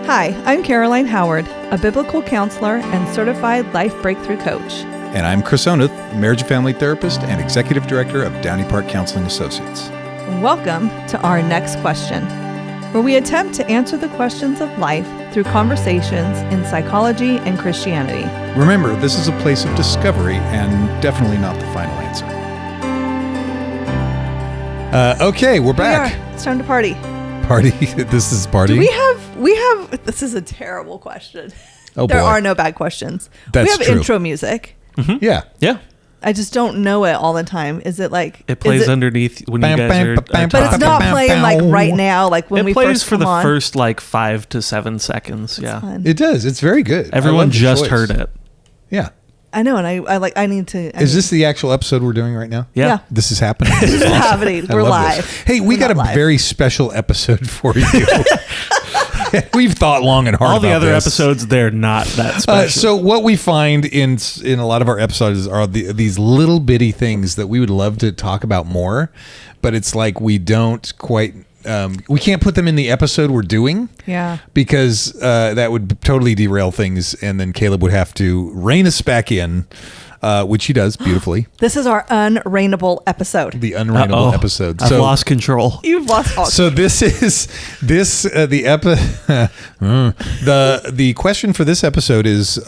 Hi, I'm Caroline Howard, a biblical counselor and certified life breakthrough coach. And I'm Chris Oneth, marriage and family therapist and executive director of Downey Counseling Associates. Welcome to Our Next Question, where we attempt to answer the questions of life through conversations in psychology and Christianity. Remember, this is a place of discovery and definitely not the final answer. Okay, we're back. It's time to party. Party? This is party? Do we have, this is a terrible question. Oh, there boy. are no bad questions. That's we have true. intro music. Mm-hmm. Yeah. Yeah. I just don't know it all the time. Is it like... It plays underneath when you guys are But it's not playing like right now, like when we plays first for come the on. first like 5 to 7 seconds. It's Yeah. fun. It does. It's very good. Everyone just choice. heard it. Yeah. I know, and I need to... Is this the actual episode we're doing right now? Yeah. Yeah. This is happening. This is happening. I We're love live. this. Hey, we We're got a not live. very special episode for you. We've thought long and hard All the about other this. episodes, they're not that special. So what we find in a lot of our episodes are these little bitty things that we would love to talk about more, but it's like we don't quite... we can't put them in the episode we're doing. Yeah. Because that would totally derail things, and then Caleb would have to rein us back in, which he does beautifully. This is our unrainable episode. The unrainable episode. I've lost control. You've lost all... So the question for this episode is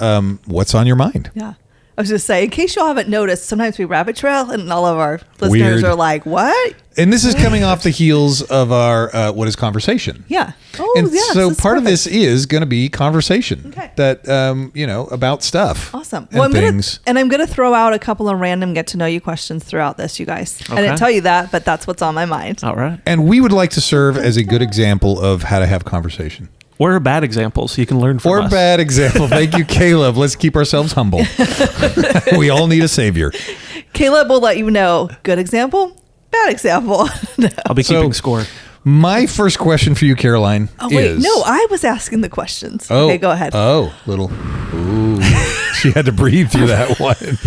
what's on your mind? Yeah. I was just saying, in case y'all haven't noticed, sometimes we rabbit trail and all of our listeners Weird. are like, what? And this is coming off the heels of our What is Conversation? Yeah. Oh, And yeah. so part of this is going to be conversation. Okay. That about stuff. Awesome. And things. I'm going to throw out a couple of random get to know you questions throughout this, you guys. I didn't Okay. tell you that, but that's what's on my mind. All right. And we would like to serve as a good example of how to have conversation. Or a bad example so you can learn from Or us. bad example. Thank you, Caleb. Let's keep ourselves humble. We all need a savior. Caleb will let you know, good example, bad example. No. I'll be keeping score. My first question for you, Caroline, Oh, wait. is... No, I was asking the questions. Oh, Okay, go ahead. Oh, little... Ooh. She had to breathe through that one.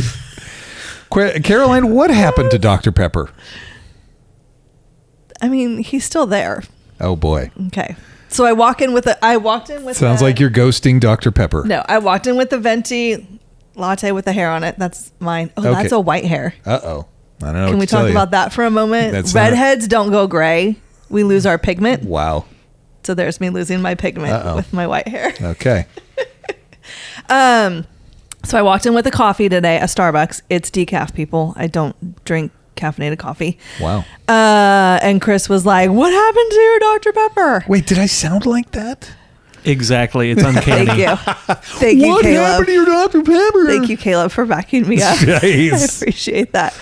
Caroline, what happened to Dr. Pepper? I mean, he's still there. Oh, boy. Okay. So I walked in with Sounds like you're ghosting Dr. Pepper. No, I walked in with the venti latte with the hair on it. That's mine. Oh, Okay. that's a white hair. Uh-oh. I don't know. Can we talk about that for a moment? That's Redheads don't go gray. We lose our pigment. Wow. So there's me losing my pigment with my white hair. Okay. So I walked in with a coffee today, a Starbucks. It's decaf, people. I don't drink caffeinated coffee. Wow. And Chris was like, what happened to your Dr. Pepper? Wait, did I sound like that? Exactly. It's uncanny. Thank you. Thank you, What Caleb. happened to your Dr. Pepper? Thank you, Caleb, for backing me up. Nice. I appreciate that.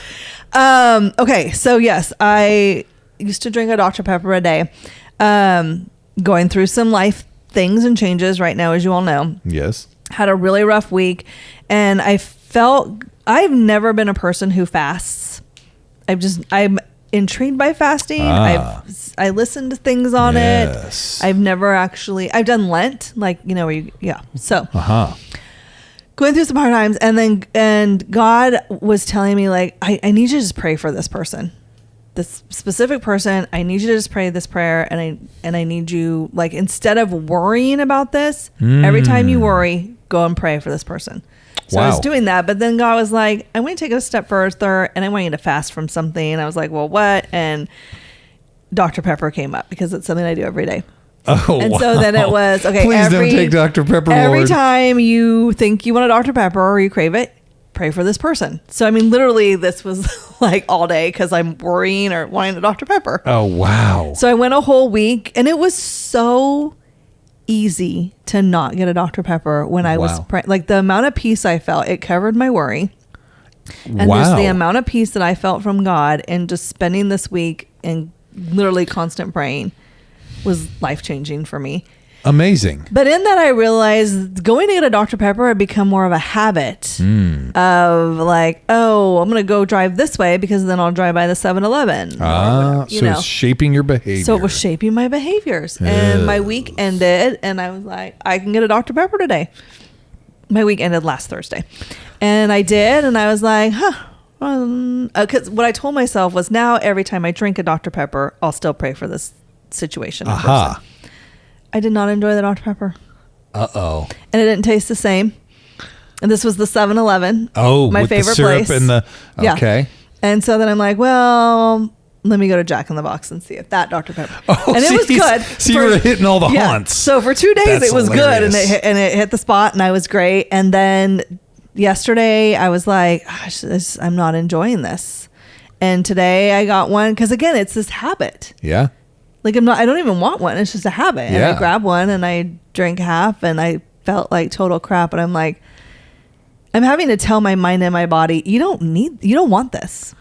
Okay, so yes, I used to drink a Dr. Pepper a day. Going through some life things and changes right now, as you all know. Yes. Had a really rough week, and I've never been a person who fasts. I'm intrigued by fasting. I listened to things on Yes. it. I've never actually, I've done Lent, So going through some hard times, and God was telling me, like, I need you to just pray for this person, this specific person. I need you to just pray this prayer, and I need you, like, instead of worrying about this, every time you worry, go and pray for this person. So I was Wow. doing that, but then God was like, I want to take it a step further, and I want you to fast from something. And I was like, well, what? And Dr. Pepper came up because it's something I do every day. Oh, And wow. so then it was, okay, Please don't take Dr. Pepper, every Lord. time you think you want a Dr. Pepper or you crave it, pray for this person. So, I mean, literally this was like all day because I'm worrying or wanting a Dr. Pepper. Oh, wow. So I went a whole week, and it was so easy to not get a Dr. Pepper when I was Wow. praying. Like, the amount of peace I felt, it covered my worry. And Wow. just the amount of peace that I felt from God and just spending this week and literally constant praying was life-changing for me. Amazing. But in that, I realized going to get a Dr. Pepper had become more of a habit of like, oh, I'm going to go drive this way because then I'll drive by the 7-Eleven. So it's shaping your behavior. So it was shaping my behaviors. And my week ended, and I was like, I can get a Dr. Pepper today. My week ended last Thursday. And I did, and I was like, because what I told myself was, now every time I drink a Dr. Pepper, I'll still pray for this situation. or person. I did not enjoy the Dr. Pepper. Uh-oh. And it didn't taste the same. And this was the 7-Eleven. Oh, my with favorite the syrup place. and the Yeah. okay. And so then I'm like, well, let me go to Jack in the Box and see if that Dr. Pepper. Oh, and it was good. So you were hitting all the haunts. So for 2 days That's it was hilarious. good, and it hit the spot, and I was great. And then yesterday I was like, gosh, I'm not enjoying this. And today I got one because again, it's this habit. Yeah. Like I don't even want one. It's just a habit. And Yeah. I grab one and I drink half, and I felt like total crap. And I'm like, I'm having to tell my mind and my body, you don't want this.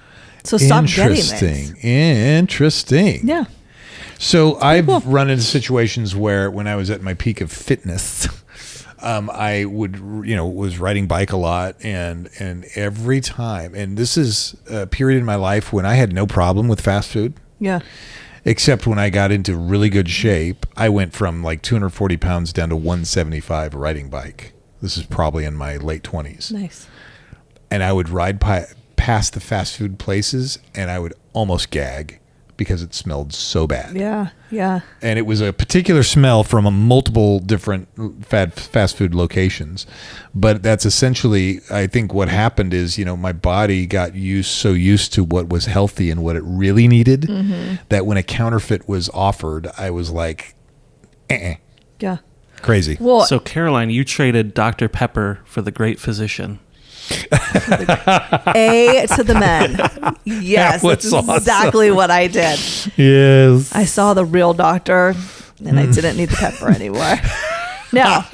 So stop getting it. Interesting. Yeah. So I've run into situations where when I was at my peak of fitness, I would, was riding bike a lot, and every time, and this is a period in my life when I had no problem with fast food. Yeah. Except when I got into really good shape, I went from like 240 pounds down to 175 riding bike. This is probably in my late 20s. Nice. And I would ride past the fast food places, and I would almost gag because it smelled so bad. Yeah. Yeah. And it was a particular smell from a multiple different fast food locations. But that's essentially, I think what happened is, my body got so used to what was healthy and what it really needed, that when a counterfeit was offered, I was like, Yeah. crazy. Well, So, Caroline, you traded Dr. Pepper for the great physician. A to the men. Yes, That that's was exactly what I did. Yes. I saw the real doctor, and I didn't need the pepper anymore. Now,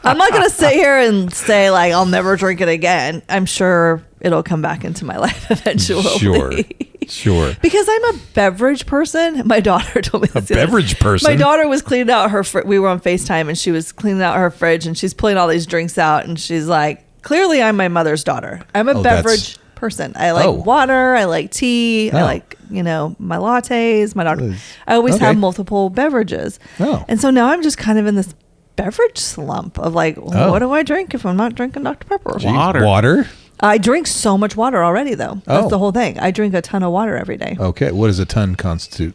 I'm not going to sit here and say, like, I'll never drink it again. I'm sure it'll come back into my life eventually. Sure. Because I'm a beverage person. My daughter told me A this the other- beverage person? My daughter was cleaning out her we were on FaceTime, and she was cleaning out her fridge, and she's pulling all these drinks out, and she's like, clearly I'm my mother's daughter. I'm a beverage person. I like water. I like tea. I like, my lattes. My daughter. I always have multiple beverages. Oh. And so now I'm just kind of in this beverage slump of like, what do I drink if I'm not drinking Dr. Pepper? Water. Water? I drink so much water already, though. That's Oh. the whole thing. I drink a ton of water every day. Okay. What does a ton constitute?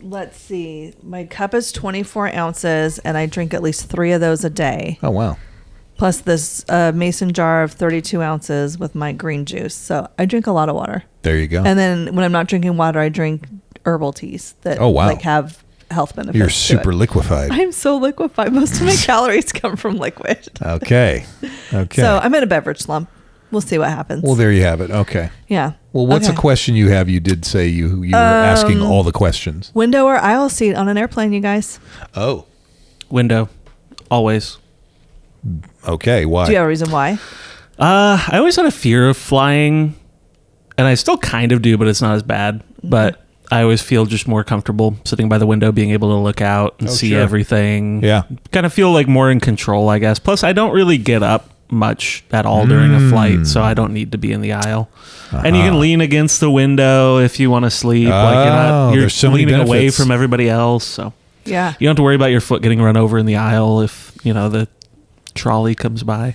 Let's see. My cup is 24 ounces, and I drink at least 3 of those a day. Oh, wow. Plus this mason jar of 32 ounces with my green juice. So I drink a lot of water. There you go. And then when I'm not drinking water, I drink herbal teas that have health benefits. You're to super it. liquefied. I'm so liquefied. Most of my calories come from liquid. Okay. So I'm in a beverage slump. We'll see what happens. Well, there you have it. Okay. Yeah. Well, what's a question you have? You did say you were asking all the questions. Window or aisle seat on an airplane, you guys? Oh. Window. Always. Okay. Why? Do you have a reason why? I always had a fear of flying, and I still kind of do, but it's not as bad. But I always feel just more comfortable sitting by the window, being able to look out and see everything. Yeah. Kind of feel like more in control, I guess. Plus, I don't really get up much at all during a flight, so I don't need to be in the aisle. And you can lean against the window if you want to sleep. You're there's so many leaning away benefits. from everybody else. So Yeah. you don't have to worry about your foot getting run over in the aisle if, the trolley comes by.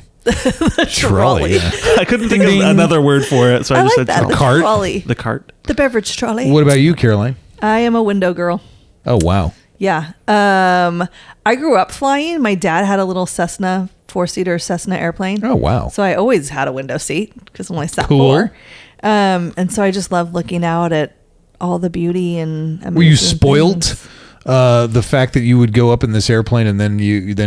Trolley. Yeah. I couldn't think of another word for it, so I just like said that. trolley. The Cart? trolley. The cart. The beverage trolley. What about you, Caroline? I am a window girl. Oh, wow. Yeah. I grew up flying. My dad had a little Cessna, 4-seater Cessna airplane. Oh, wow. So I always had a window seat because I only sat Cool. 4. And so I just love looking out at all the beauty and amazing Were you spoiled? things. The fact that you would go up in this airplane, and then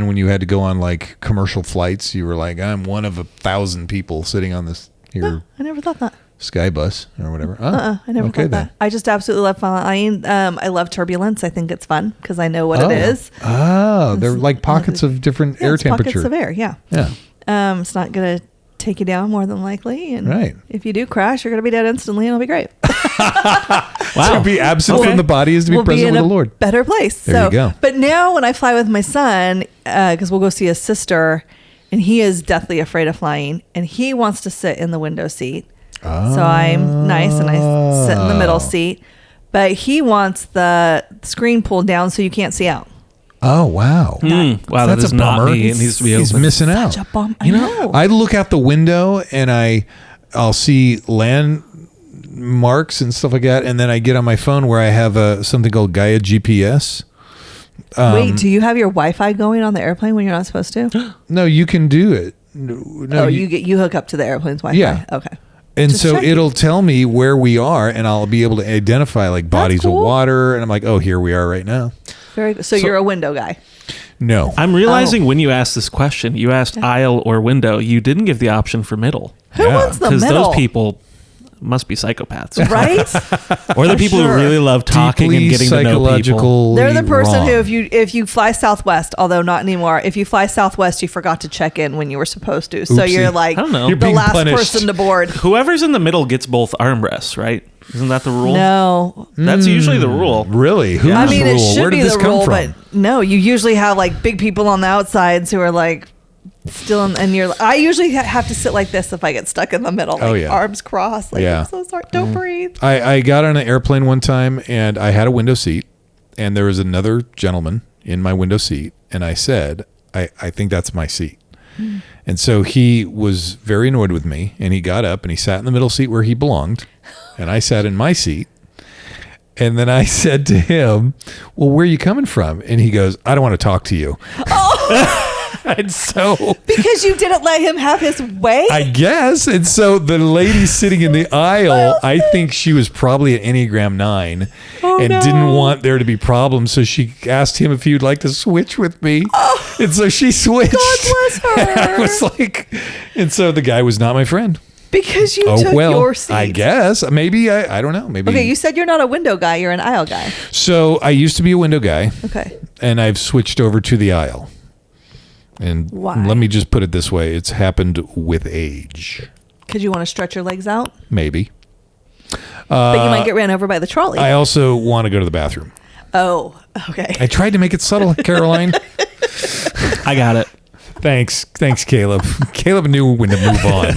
when you had to go on like commercial flights, you were like, I'm one of 1,000 people sitting on this here I never thought that. sky bus or whatever. I never thought that. I just absolutely love flying. I love turbulence. I think it's fun because I know what it is. Oh, they're like pockets of different air It's temperature. pockets of air. Yeah. Yeah. It's not going to take you down more than likely. And Right. if you do crash, you're going to be dead instantly and it'll be great. To be absent from the body is to be We'll present in with a the Lord. better place. There you go. But now when I fly with my son, because we'll go see his sister, and he is deathly afraid of flying, and he wants to sit in the window seat. So I'm nice and I sit in the middle seat. But he wants the screen pulled down so you can't see out. Oh, wow. Wow, that That's is a not bummer. me. It needs to be He's open. missing out. Such a bum. I know. I look out the window and I'll see landmarks and stuff like that, and then I get on my phone where I have something called Gaia GPS, Wait, do you have your Wi-Fi going on the airplane when you're not supposed to? No, you can do it. No, you hook up to the airplane's Wi-Fi. Yeah. Okay. And Just so checking. it'll tell me where we are, and I'll be able to identify like bodies cool. of water, and I'm like, oh, here we are right now. Very good. So you're a window guy. No, I'm realizing when you asked this question, you asked aisle or window. You didn't give the option for middle. Who Yeah. wants the Because middle? those people must be psychopaths. Right? Or the For people sure. who really love talking deeply and getting to know people. They're the person wrong. who, if you fly Southwest, although not anymore, if you fly Southwest, you forgot to check in when you were supposed to. So Oopsie. you're like I don't know. You're the being last punished. person to board. Whoever's in the middle gets both armrests, right? Isn't that the rule? No. That's usually the rule. Really? Who's I mean, rule? it should Where did be this the come rule, from? but no, you usually have like big people on the outsides who are like still in, and you're, I usually have to sit like this if I get stuck in the middle, like Oh, yeah. arms crossed. Like, Yeah. I'm so sorry. Don't breathe. I got on an airplane one time, and I had a window seat, and there was another gentleman in my window seat, and I said, I think that's my seat. And so he was very annoyed with me, and he got up and he sat in the middle seat where he belonged, and I sat in my seat. And then I said to him, well, where are you coming from? And he goes, I don't want to talk to you. And so Because you didn't let him have his way? I guess. And so the lady sitting in the aisle, I think she was probably an Enneagram 9 and didn't want there to be problems. So she asked him if he would like to switch with me. And so she switched. God bless her. And I was like, and so the guy was not my friend. Because you Oh, took well, your seat. I guess. Maybe, I don't know. Maybe. Okay, you said you're not a window guy, you're an aisle guy. So I used to be a window guy. Okay. And I've switched over to the aisle. And Why? let me just put it this way. It's happened with age. Because you want to stretch your legs out? Maybe. But you might get ran over by the trolley. I also want to go to the bathroom. Oh, okay. I tried to make it subtle, Caroline. I got it. Thanks, Caleb. Caleb knew when to move on.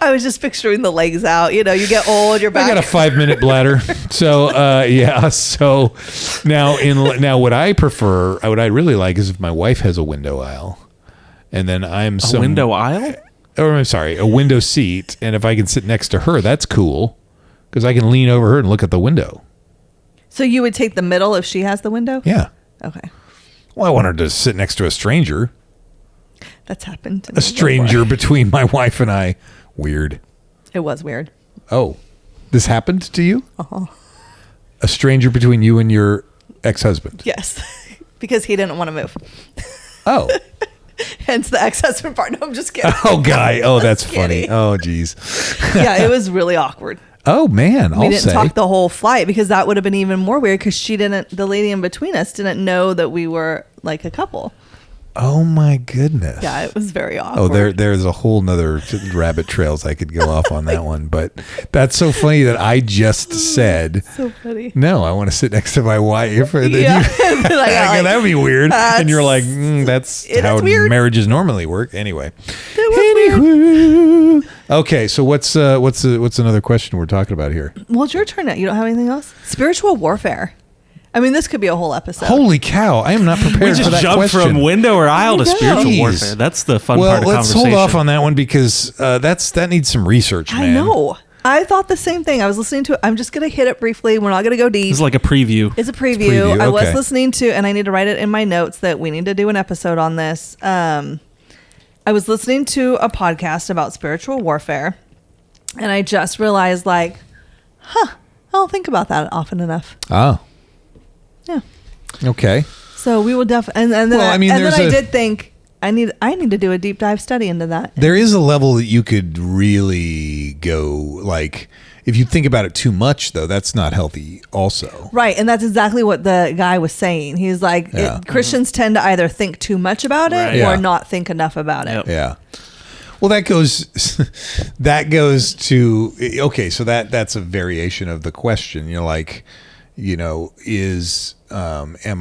I was just picturing the legs out. You know, you get old, your back. I got a 5-minute bladder. So, yeah. So now what I prefer, what I really like is if my wife has a window aisle and then I'm A window aisle? Or I'm sorry, a window seat. And if I can sit next to her, that's cool because I can lean over her and look at the window. So you would take the middle if she has the window? Yeah. Okay. Well, I want her to sit next to a stranger. That's happened to me A stranger before. between my wife and I. Weird. It was weird. Oh, this happened to you? Uh-huh. A stranger between you and your ex-husband? Yes. Because he didn't want to move. Oh. Hence the ex-husband part. No, I'm just kidding. Oh, guy. Oh, that's Just funny. kidding. Oh, geez. Yeah, it was really awkward. Oh, man. We I'll didn't say. talk the whole flight because that would have been even more weird because the lady in between us didn't know that we were like a couple. Oh, my goodness. Yeah, it was very awkward. Oh, there's a whole nother rabbit trails I could go off on that one. But that's so funny that I just said, So funny. no, I want to sit next to my wife. And then Yeah. you- And then I got like, that would be weird. And you're like, That's- that's it how is weird. marriages normally work. Anyway. it was weird. Okay, so what's another question we're talking about here? Well, it's your turn now. You don't have anything else? Spiritual warfare. I mean, this could be a whole episode. Holy cow! I am not We prepared for just that jumped question. from window or aisle to I know. spiritual Jeez. warfare. That's the fun well, part of let's conversation. hold off on that one because that needs some research, man. I know. I thought the same thing. I was listening to it. I'm just going to hit it briefly. We're not going to go deep. This is like a preview. It's a preview. I was okay. listening to, and I need to write it in my notes that we need to do an episode on this. I was listening to a podcast about spiritual warfare, and I just realized, like, I don't think about that often enough. Oh, Yeah. okay. So we will definitely, and then, Well, I mean, and then there's I a- did think I need to do a deep dive study into that. There is a level that you could really go, like, if you think about it too much, though, that's not healthy also. Right, and that's exactly what the guy was saying. He's like, Yeah. Christians tend to either think too much about it Right. or Yeah. not think enough about it. Yep. Yeah. Well, that goes to, okay, so that's a variation of the question. You're like, am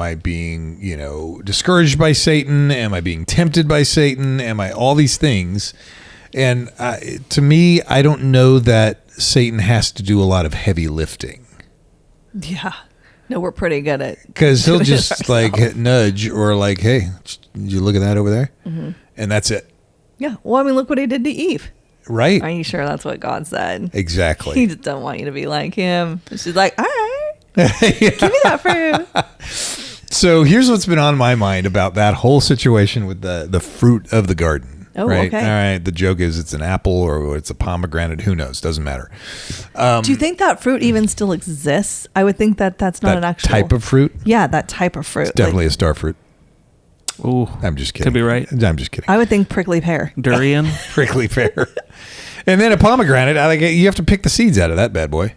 I being, discouraged by Satan? Am I being tempted by Satan? Am I all these things? And to me, I don't know that Satan has to do a lot of heavy lifting. Yeah. No, we're pretty good at Because he'll doing it just like ourselves. nudge or like, hey, did you look at that over there? Mm-hmm. And that's it. Yeah. Well, I mean, look what he did to Eve. Right. Are you sure that's what God said? Exactly. He just don't want you to be like him. And she's like, all right. Give me that fruit. So here's what's been on my mind about that whole situation with the fruit of the garden. Oh, right? okay. All right. The joke is it's an apple or it's a pomegranate. Who knows? Doesn't matter. Do you think that fruit even still exists? I would think that that's not That an actual type of fruit? Yeah, that type of fruit. It's definitely a star fruit. Ooh, I'm just kidding. could be right. I'm just kidding. I would think prickly pear. Durian. Prickly pear. And then a pomegranate. You have to pick the seeds out of that bad boy.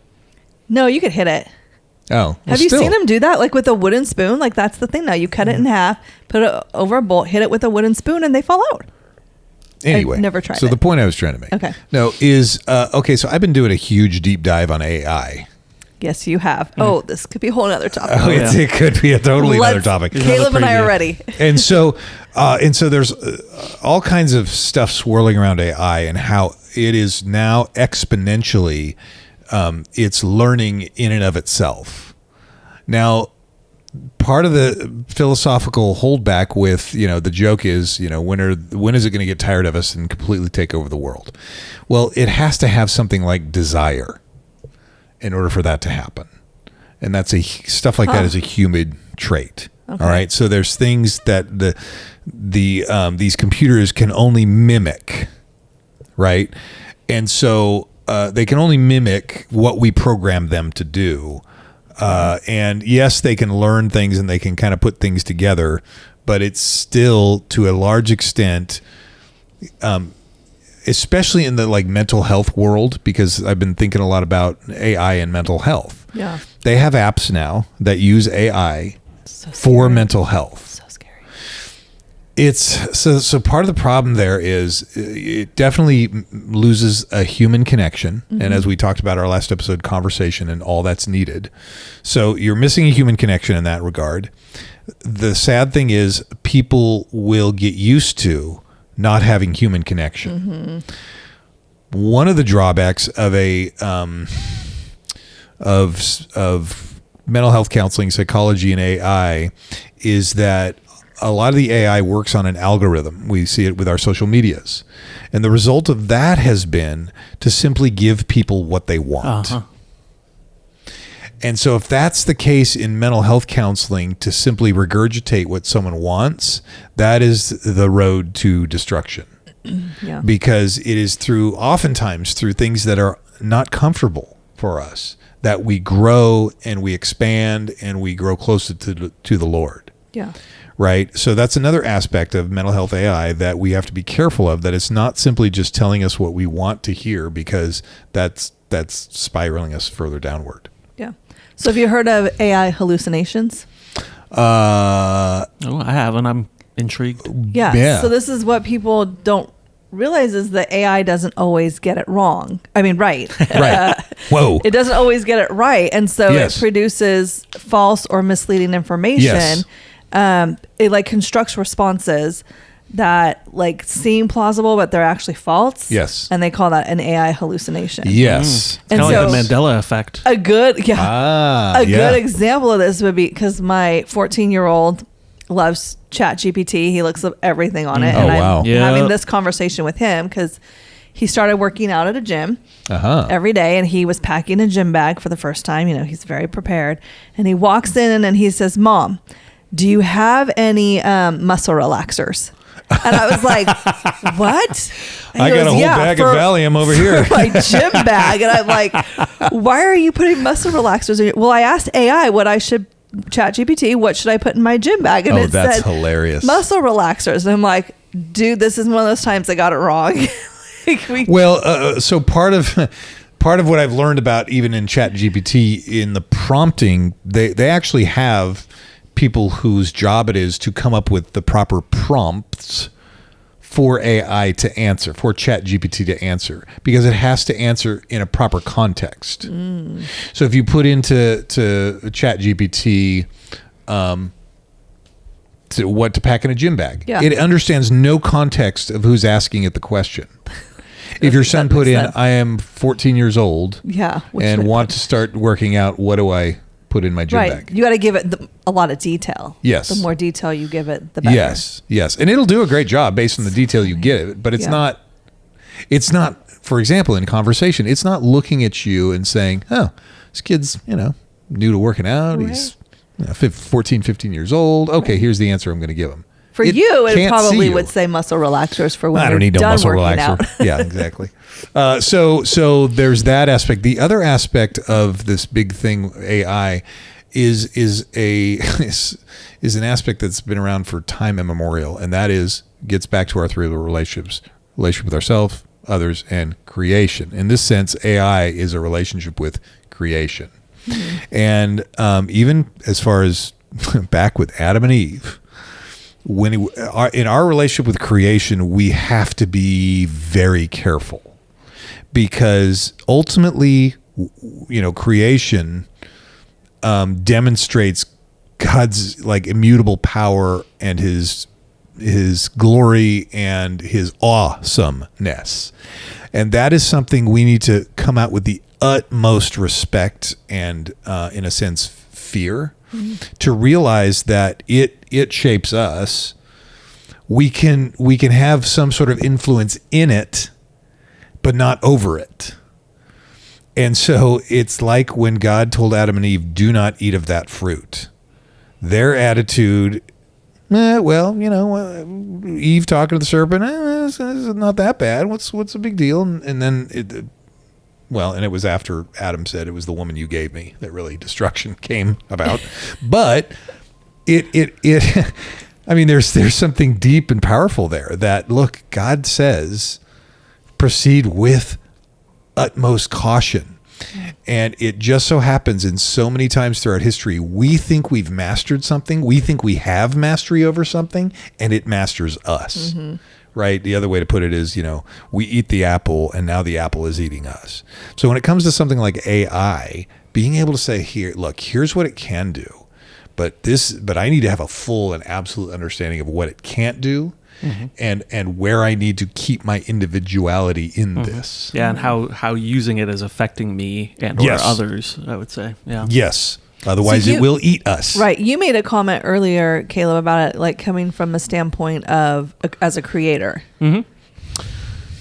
No, you could hit it. Oh, well, Have you still. seen them do that? Like with a wooden spoon? Like that's the thing now. You cut it in half, put it over a bowl, hit it with a wooden spoon, and they fall out. Anyway, I've never tried so it. the point I was trying to make. Okay. No, is okay. So I've been doing a huge deep dive on AI. Yes, you have. Oh, this could be a whole other topic. Oh, yeah. it could be a totally another topic. Caleb and I are preview. ready. And so there's all kinds of stuff swirling around AI and how it is now exponentially, it's learning in and of itself. Now, part of the philosophical holdback with, the joke is, when is it going to get tired of us and completely take over the world? Well, it has to have something like desire in order for that to happen. And that's stuff like that is a human trait. Okay. All right. So there's things that these computers can only mimic. Right. And so they can only mimic what we program them to do. And yes, they can learn things and they can kind of put things together, but it's still to a large extent, especially in the mental health world, because I've been thinking a lot about AI and mental health. Yeah. They have apps now that use AI So for scary. mental health. So scary. It's so part of the problem there is it definitely loses a human connection. Mm-hmm. And as we talked about our last episode, conversation and all that's needed. So you're missing a human connection in that regard. The sad thing is people will get used to not having human connection. Mm-hmm. One of the drawbacks of of mental health counseling, psychology, and AI is that a lot of the AI works on an algorithm. We see it with our social medias. And the result of that has been to simply give people what they want. Uh-huh. And so if that's the case in mental health counseling, to simply regurgitate what someone wants, that is the road to destruction. Yeah. Because it is oftentimes through things that are not comfortable for us that we grow and we expand and we grow closer to the Lord. Yeah. Right. So that's another aspect of mental health AI that we have to be careful of, that it's not simply just telling us what we want to hear, because that's spiraling us further downward. Yeah. So have you heard of AI hallucinations? Oh, I haven't. I'm intrigued. Yeah. Yeah. So this is what people don't realize, is that AI doesn't always get it wrong. I mean, right. Right. Whoa. It doesn't always get it right. And so Yes. it produces false or misleading information. Yes. It constructs responses that seem plausible, but they're actually false. Yes. And they call that an AI hallucination. Yes. And Kind of so like the Mandela effect. a good, Yeah. good example of this would be, because my 14-year-old loves ChatGPT. He looks up everything on it. Oh, And wow. I'm Yeah. having this conversation with him because he started working out at a gym every day, and he was packing a gym bag for the first time. He's very prepared. And he walks in and he says, "Mom, do you have any muscle relaxers?" And I was like, "What?" And I he got goes, a whole "Yeah, bag for- of Valium over here. for my gym bag." And I'm like, "Why are you putting muscle relaxers in your-" Well, I asked AI what I should, ChatGPT, what should I put in my gym bag? And Oh, it that's said hilarious. muscle relaxers. And I'm like, dude, this is one of those times I got it wrong. Well, so part of what I've learned about even in ChatGPT, in the prompting, they actually have people whose job it is to come up with the proper prompts for AI to answer, for ChatGPT to answer, because it has to answer in a proper context. So if you put into ChatGPT what to pack in a gym bag, Yeah. it understands no context of who's asking it the question. If your son That put makes in, sense. "I am 14 years old Yeah. Which and should I want put? to start working out, what do I put in my gym Right. bag?" You got to give it a lot of detail. Yes. The more detail you give it, the better. Yes, yes. And it'll do a great job based on the detail you give it, but it's Yeah. not, for example, in conversation, it's not looking at you and saying, "Oh, this kid's, new to working out. Right. He's 14, 15 years old. Okay, here's the answer I'm going to give him. For you, it can't probably see you. would say muscle relaxers for when I you're don't need no done muscle working relaxer. out. Yeah, exactly. So there's that aspect. The other aspect of this big thing, AI, is an aspect that's been around for time immemorial, and that gets back to our three relationships: relationship with ourselves, others, and creation. In this sense, AI is a relationship with creation, and even as far as back with Adam and Eve. In our relationship with creation, we have to be very careful, because ultimately, creation demonstrates God's like immutable power and his glory and his awesomeness, and that is something we need to come out with the utmost respect and, in a sense, fear. To realize that it shapes us. We can have some sort of influence in it, but not over it. And so it's like when God told Adam and Eve, "Do not eat of that fruit." Their attitude, Eve talking to the serpent, it's not that bad. What's the big deal? And then and it was after Adam said, "It was the woman you gave me," that really destruction came about. But there's something deep and powerful there that, look, God says, proceed with utmost caution. And it just so happens in so many times throughout history, we think we've mastered something. We think we have mastery over something, and it masters us. Mm-hmm. Right? The other way to put it is, we eat the apple and now the apple is eating us. So when it comes to something like AI, being able to say, here's what it can do, but I need to have a full and absolute understanding of what it can't do, and where I need to keep my individuality in this. Yeah, and how using it is affecting me and or others, I would say. Yeah. Yes. Otherwise, it will eat us. Right. You made a comment earlier, Caleb, about it like coming from a standpoint of as a creator. Mm-hmm.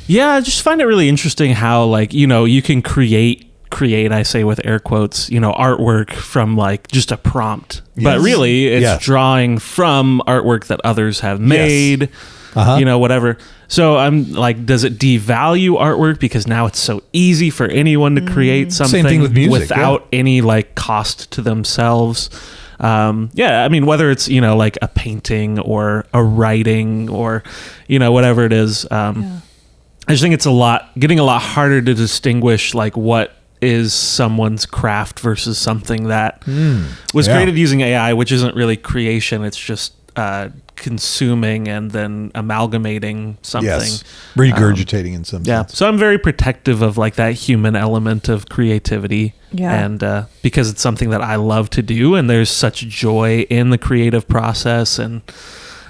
Yeah, I just find it really interesting how you can create, I say with air quotes, artwork from just a prompt. Yes. But really, it's drawing from artwork that others have made. Yes. Whatever. So I'm like, does it devalue artwork because now it's so easy for anyone to create something? Same thing with music, without any cost to themselves? Whether it's like a painting or a writing or whatever it is. I just think it's getting a lot harder to distinguish what is someone's craft versus something that was created using AI, which isn't really creation. It's just consuming and then amalgamating something. Yes. Regurgitating in some sense. So I'm very protective of that human element of creativity. Yeah. And because it's something that I love to do, and there's such joy in the creative process, and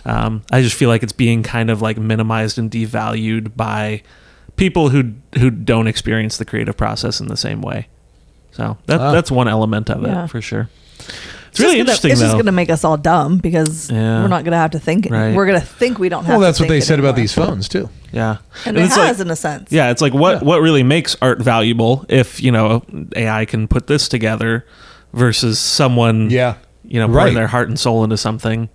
I just feel like it's being kind of minimized and devalued by people who don't experience the creative process in the same way. So that's one element of it for sure. It's really interesting, It's though. just going to make us all dumb because we're not going to have to think. Right. We're going to think we don't have to think. Well, that's what they said about these phones, too. Yeah. And it has, in a sense. Yeah, it's what really makes art valuable if, AI can put this together versus someone, pouring their heart and soul into something.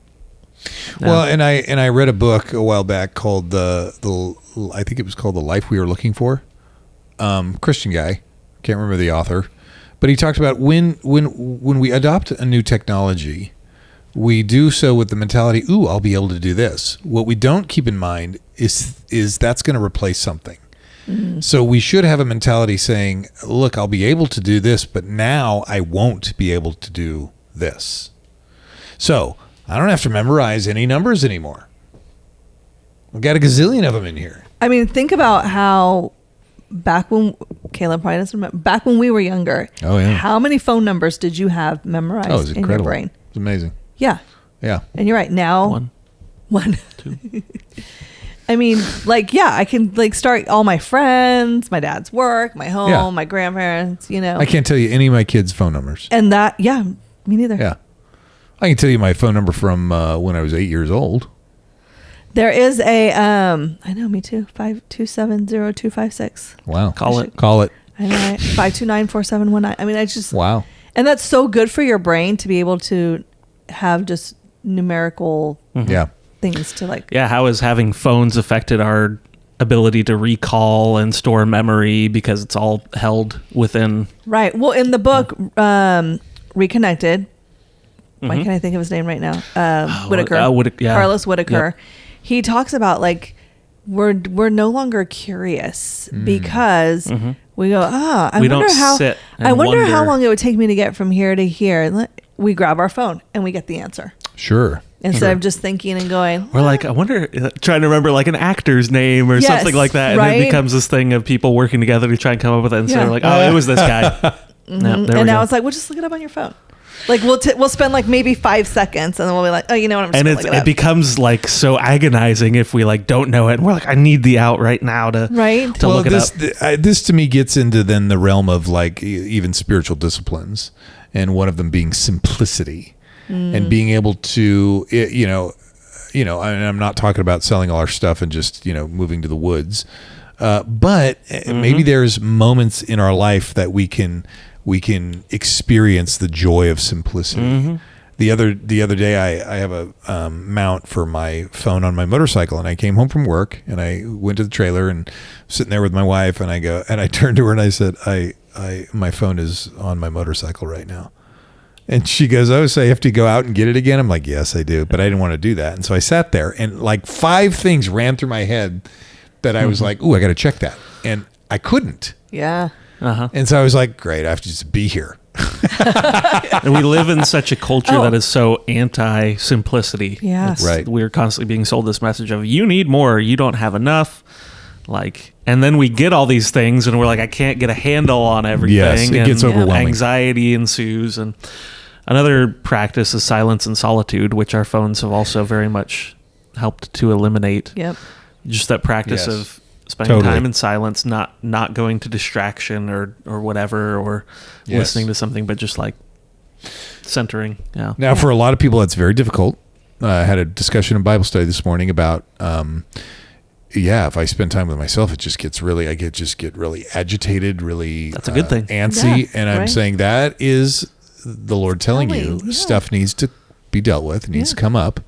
Yeah. Well, and I read a book a while back called I think it was called The Life We Were Looking For. Christian guy. Can't remember the author. But he talked about when we adopt a new technology, we do so with the mentality, "Ooh, I'll be able to do this." What we don't keep in mind is that's going to replace something. Mm-hmm. So we should have a mentality saying, "Look, I'll be able to do this, but now I won't be able to do this." So I don't have to memorize any numbers anymore. I've got a gazillion of them in here. I mean, think about how back when Caleb probably doesn't remember, back when we were younger. Oh yeah. How many phone numbers did you have memorized it was in incredible. your brain? It's amazing. Yeah. Yeah. And you're right. Now one. 2. I mean, I can start all my friends, my dad's work, my home, my grandparents, I can't tell you any of my kids' phone numbers. And that, me neither. Yeah. I can tell you my phone number from when I was 8 years old. There is a, I know, me too, 5270256. Wow. Call it. Call it. I know, 5294719. I mean, I just. Wow. And that's so good for your brain to be able to have just numerical things to like. Yeah. How has having phones affected our ability to recall and store memory because it's all held within? Right. Well, in the book, Reconnected, why can't I think of his name right now? Whitaker. Carlos Whitaker. Yep. He talks about like we're no longer curious because we go, I wonder how long it would take me to get from here to here. We grab our phone and we get the answer. Sure. Instead of just thinking and going. Or like, I wonder, trying to remember like an actor's name or something like that. And it becomes this thing of people working together to try and come up with it. And so like, oh, it was this guy. And now it's like, well, just look it up on your phone. Like we'll spend like maybe 5 seconds and then we'll be like, oh, you know what? I'm just gonna look it up. It becomes like so agonizing if we like don't know it. And we're like, I need the out right now to look it up. This to me gets into then the realm of like even spiritual disciplines, and one of them being simplicity and being able to, I'm not talking about selling all our stuff and just, moving to the woods. But maybe there's moments in our life that we can experience the joy of simplicity. The other day, I have a mount for my phone on my motorcycle, and I came home from work and I went to the trailer and sitting there with my wife, and I turned to her and I said, my phone is on my motorcycle right now. And she goes, oh, so you have to go out and get it again? I'm like, yes, I do. But I didn't want to do that. And so I sat there and like 5 things ran through my head that I was like, ooh, I got to check that. And I couldn't. Yeah. And so I was like, great, I have to just be here. And we live in such a culture that is so anti-simplicity. Yeah. Right. We're constantly being sold this message of you need more, you don't have enough. Like, and then we get all these things and we're like, I can't get a handle on everything. Yes, it gets overwhelming. Anxiety ensues. And another practice is silence and solitude, which our phones have also very much helped to eliminate. Yep. Just that practice of spending time in silence, not going to distraction or whatever, or listening to something, but just like centering. Yeah. Now, for a lot of people, that's very difficult. I had a discussion in Bible study this morning about, if I spend time with myself, I get really agitated, really that's a good thing. Antsy. Yeah, and I'm saying that is the Lord telling you stuff needs to be dealt with, needs to come up.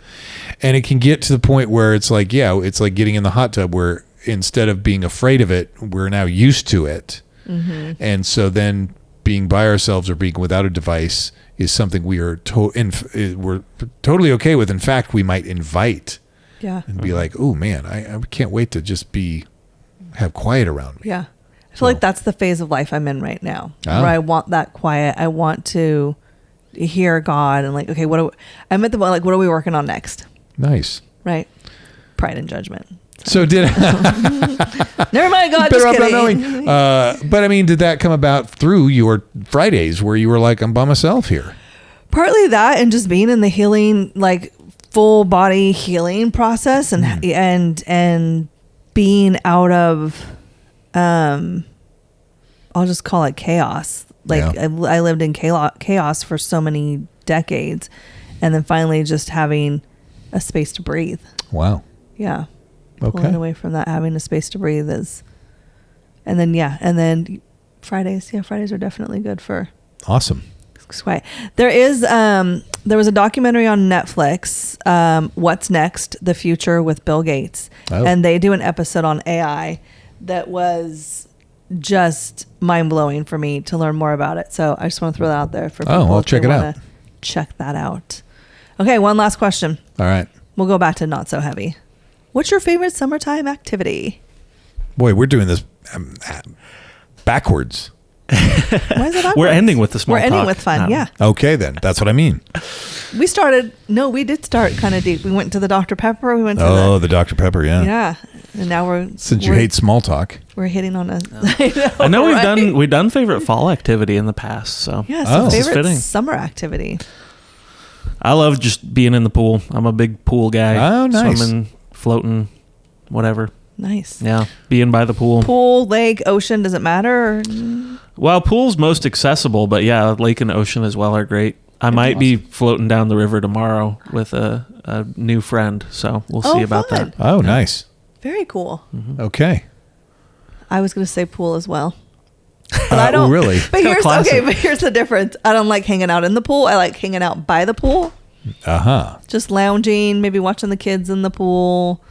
And it can get to the point where it's like, it's like getting in the hot tub where instead of being afraid of it, we're now used to it. And so then being by ourselves or being without a device is something we are we're totally okay with. In fact, we might invite and be like, oh man, I can't wait to just have quiet around me. Yeah. I feel like that's the phase of life I'm in right now, where I want that quiet. I want to hear God and like, okay, what are we working on next? Nice. Right. Pride and judgment. So did never mind, God, just kidding. But I mean, did that come about through your Fridays where you were like, I'm by myself here? Partly that, and just being in the healing, like full body healing process, and being out of, I'll just call it chaos. Like I lived in chaos for so many decades, and then finally just having a space to breathe. Wow. Yeah. Pulling away from that, having a space to breathe and then Fridays are definitely good for. Awesome. Quiet. There was a documentary on Netflix, What's Next? The Future with Bill Gates. And they do an episode on AI that was just mind-blowing for me to learn more about it. So I just want to throw that out there for people. I'll check it out. Check that out. Okay, one last question. All right. We'll go back to not so heavy. What's your favorite summertime activity? Boy, we're doing this backwards. Why is it backwards? We're ending with the small talk. We're ending with fun, yeah. Okay, then. That's what I mean. We did start kind of deep. We went to the Dr. Pepper. We went to the Dr. Pepper, yeah. Yeah. And now Since you hate small talk. We're hitting on a... I know we've done favorite fall activity in the past, so... Yeah, so favorite summer activity. I love just being in the pool. I'm a big pool guy. Oh, nice. Swimming, floating, whatever. Nice. Yeah, being by the pool. Pool, lake, ocean, does it matter? Or? Well, pool's most accessible, but yeah, lake and ocean as well are great. I might be floating down the river tomorrow with a new friend, so we'll see about that. Oh, nice. Very cool. Mm-hmm. Okay. I was going to say pool as well. But I don't really. But here's classic. But here's the difference. I don't like hanging out in the pool. I like hanging out by the pool. Just lounging, maybe watching the kids in the pool,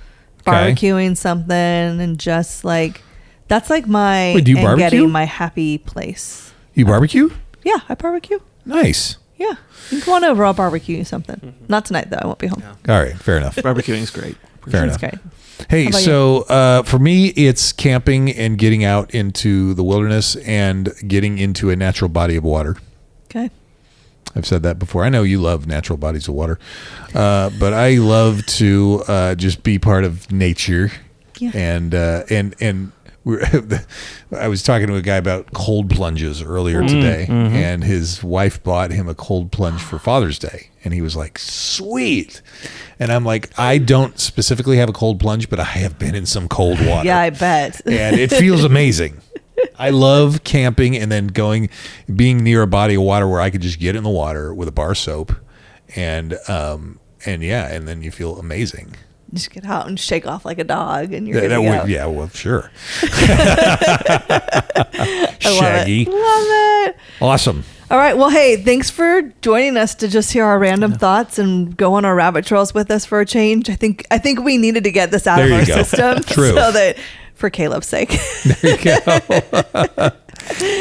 barbecuing something, and just like that's like my Wait, do you and barbecue? getting my happy place. You barbecue? Yeah, I barbecue. Nice. Yeah, you can come on over. I'll barbecue you something. Not tonight though. I won't be home. All right, fair enough. Barbecuing is great. Fair That's enough. great. Hey, How about so for me, it's camping and getting out into the wilderness and getting into a natural body of water. Okay. I've said that before. I know you love natural bodies of water, but I love to just be part of nature. Yeah. And I was talking to a guy about cold plunges earlier today, and his wife bought him a cold plunge for Father's Day, and he was like, "Sweet," and I'm like, "I don't specifically have a cold plunge, but I have been in some cold water. Yeah, I bet. And it feels amazing." I love camping and then being near a body of water where I could just get in the water with a bar soap, and then you feel amazing. Just get out and shake off like a dog, and you're good to go. Yeah, well, sure. I Shaggy. love it. Awesome. All right. Well, hey, thanks for joining us to just hear our random thoughts and go on our rabbit trails with us for a change. I think we needed to get this out of our system. True. So that for Caleb's sake. There you go.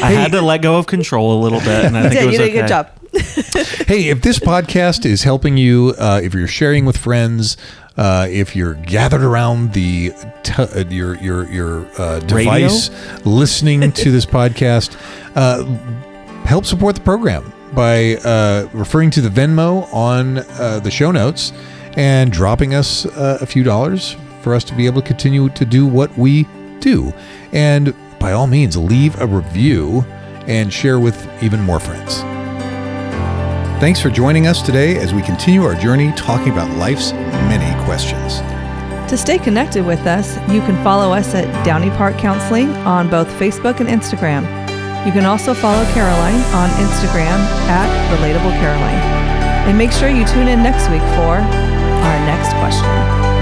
I had to let go of control a little bit, and I think it was you did okay. a good job. Hey, if this podcast is helping you, if you're sharing with friends, if you're gathered around your device listening to this podcast, help support the program by referring to the Venmo on the show notes and dropping us a few dollars for us to be able to continue to do what we do. And by all means, leave a review and share with even more friends. Thanks for joining us today as we continue our journey talking about life's many questions. To stay connected with us, you can follow us at Downey Park Counseling on both Facebook and Instagram. You can also follow Caroline on Instagram at Relatable Caroline. And make sure you tune in next week for our next question.